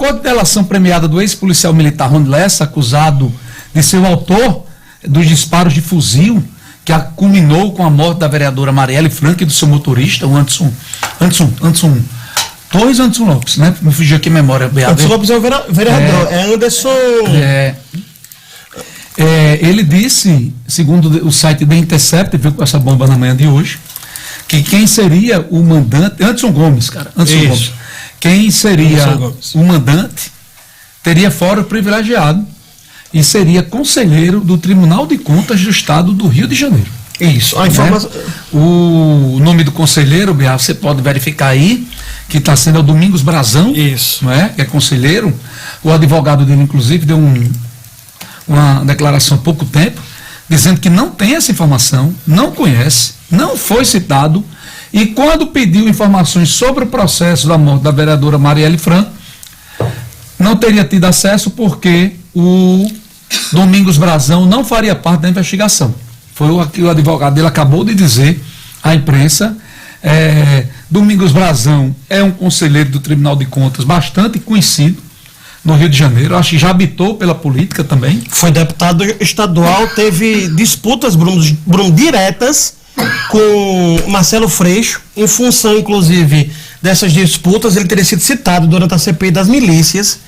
Codelação premiada do ex-policial militar Rony Lessa, acusado de ser o autor dos disparos de fuzil que culminou com a morte da vereadora Marielle Franco e do seu motorista, o Anderson Lopes, né? Me fugiu aqui a memória. Anderson Lopes é o vereador, é Anderson... ele disse, segundo o site The Intercept, veio com essa bomba na manhã de hoje, que quem seria o mandante... Anderson Gomes. Quem seria o mandante teria fórum privilegiado e seria conselheiro do Tribunal de Contas do Estado do Rio de Janeiro. Isso. A informação... O nome do conselheiro, Biá, você pode verificar aí, que está sendo o Domingos Brazão. Isso. Não é? Que é conselheiro. O advogado dele, inclusive, deu uma declaração há pouco tempo, dizendo que não tem essa informação, não conhece, não foi citado, e quando pediu informações sobre o processo da morte da vereadora Marielle Franco, não teria tido acesso porque o Domingos Brazão não faria parte da investigação. Foi o que o advogado dele acabou de dizer à imprensa. Domingos Brazão é um conselheiro do Tribunal de Contas bastante conhecido no Rio de Janeiro, acho que já habitou pela política também. Foi deputado estadual, teve disputas, Bruno, diretas com Marcelo Freixo, em função, inclusive, dessas disputas. Ele teria sido citado durante a CPI das milícias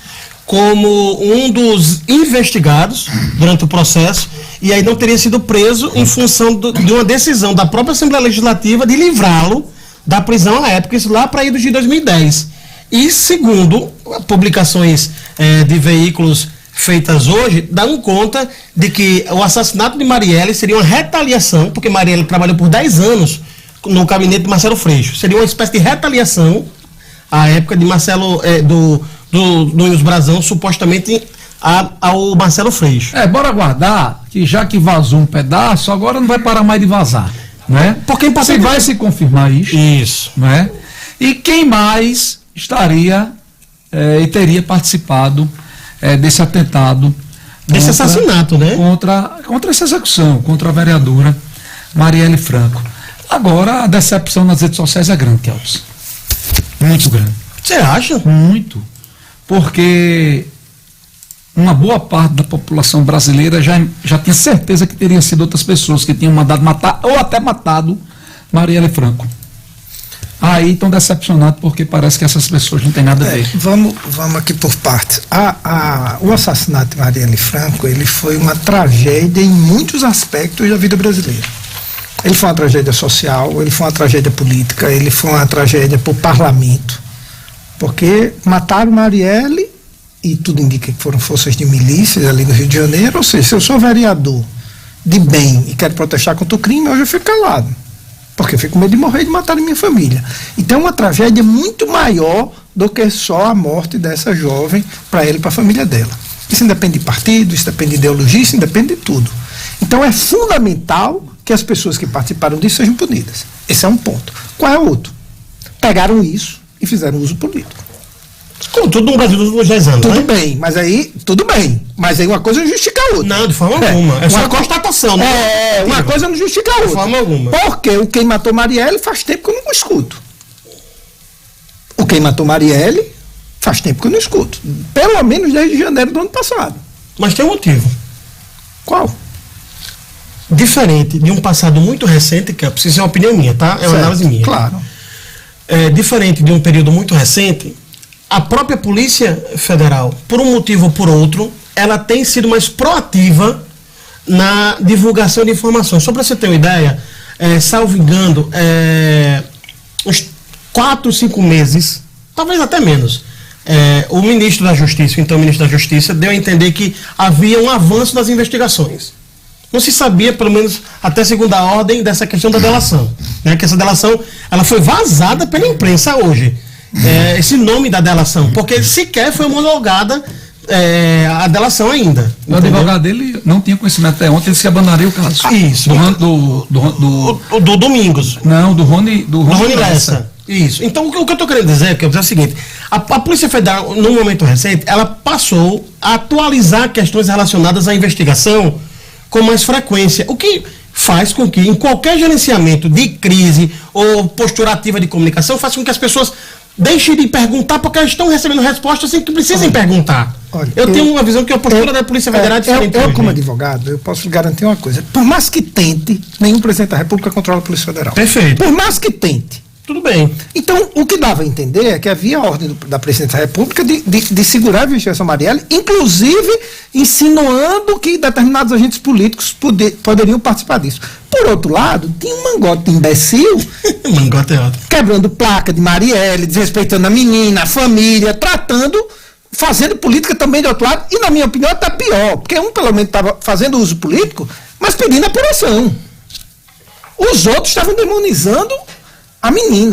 como um dos investigados durante o processo, e aí não teria sido preso em função de uma decisão da própria Assembleia Legislativa de livrá-lo da prisão na época, isso lá para idos de 2010. E segundo publicações de veículos feitas hoje, dão conta de que o assassinato de Marielle seria uma retaliação, porque Marielle trabalhou por 10 anos no gabinete de Marcelo Freixo. Seria uma espécie de retaliação à época de Marcelo, do Domingos Brazão, supostamente ao Marcelo Freixo. Bora aguardar, que já que vazou um pedaço, agora não vai parar mais de vazar, né? Porque se vai se confirmar isso, né? E quem mais estaria e teria participado desse atentado, desse assassinato, né? Contra essa execução, contra a vereadora Marielle Franco. Agora a decepção nas redes sociais é grande, Kelps. Muito grande. Você acha? Muito. Porque uma boa parte da população brasileira já tinha certeza que teriam sido outras pessoas que tinham mandado matar ou até matado Marielle Franco. Aí estão decepcionados porque parece que essas pessoas não têm nada a ver. Vamos aqui por partes. O assassinato de Marielle Franco, ele foi uma tragédia em muitos aspectos da vida brasileira. Ele foi uma tragédia social, ele foi uma tragédia política, ele foi uma tragédia para o parlamento, porque mataram Marielle, e tudo indica que foram forças de milícias ali no Rio de Janeiro. Ou seja, se eu sou vereador de bem e quero protestar contra o crime, hoje eu fico calado, porque eu fico com medo de morrer e de matar a minha família. Então é uma tragédia muito maior do que só a morte dessa jovem para ele e para a família dela. Isso independe de partido, isso depende de ideologia, isso independe de tudo. Então é fundamental que as pessoas que participaram disso sejam punidas. Esse é um ponto. Qual é o outro? Pegaram isso e fizeram uso político. Como tudo no Brasil dos últimos 10 anos, tudo bem, mas aí uma coisa não justifica a outra. Não, de forma alguma. É só uma constatação, né? Uma coisa não justifica a outra. De forma alguma. Porque quem matou Marielle faz tempo que eu não escuto. Quem matou Marielle faz tempo que eu não escuto. Pelo menos desde janeiro do ano passado. Mas tem um motivo. Qual? Diferente de um passado muito recente, que precisa ser uma opinião minha, tá? É uma análise minha. Claro. Diferente de um período muito recente, a própria Polícia Federal, por um motivo ou por outro, ela tem sido mais proativa na divulgação de informações. Só para você ter uma ideia, salvo engano, uns 4, 5 meses, talvez até menos, o ministro da Justiça, então o ministro da Justiça, deu a entender que havia um avanço nas investigações. Não se sabia, pelo menos até segunda ordem, dessa questão da delação, né? Que essa delação ela foi vazada pela imprensa hoje. Esse nome da delação, porque sequer foi homologada a delação ainda. O advogado dele não tinha conhecimento até ontem, ele se abandonaria o caso. Isso. Do Domingos. Não, do Rony Lessa. Isso. Então, o que eu estou querendo dizer é o seguinte: a Polícia Federal, no momento recente, ela passou a atualizar questões relacionadas à investigação com mais frequência, o que faz com que, em qualquer gerenciamento de crise ou postura ativa de comunicação, faz com que as pessoas deixe de perguntar porque elas estão recebendo respostas sem que precisem perguntar. Olha, eu tenho uma visão que a postura da Polícia Federal é diferente. Eu, como advogado, eu posso lhe garantir uma coisa. Por mais que tente, nenhum presidente da República controla a Polícia Federal. Perfeito. Por mais que tente. Tudo bem. Então, o que dava a entender é que havia a ordem da Presidência da República de segurar a investigação Marielle, inclusive insinuando que determinados agentes políticos poderiam participar disso. Por outro lado, tinha um mangote imbecil Mangote é ótimo. quebrando placa de Marielle, desrespeitando a menina, a família, fazendo política também do outro lado, e na minha opinião até pior, porque um pelo menos estava fazendo uso político, mas pedindo apuração. Os outros estavam demonizando a menina.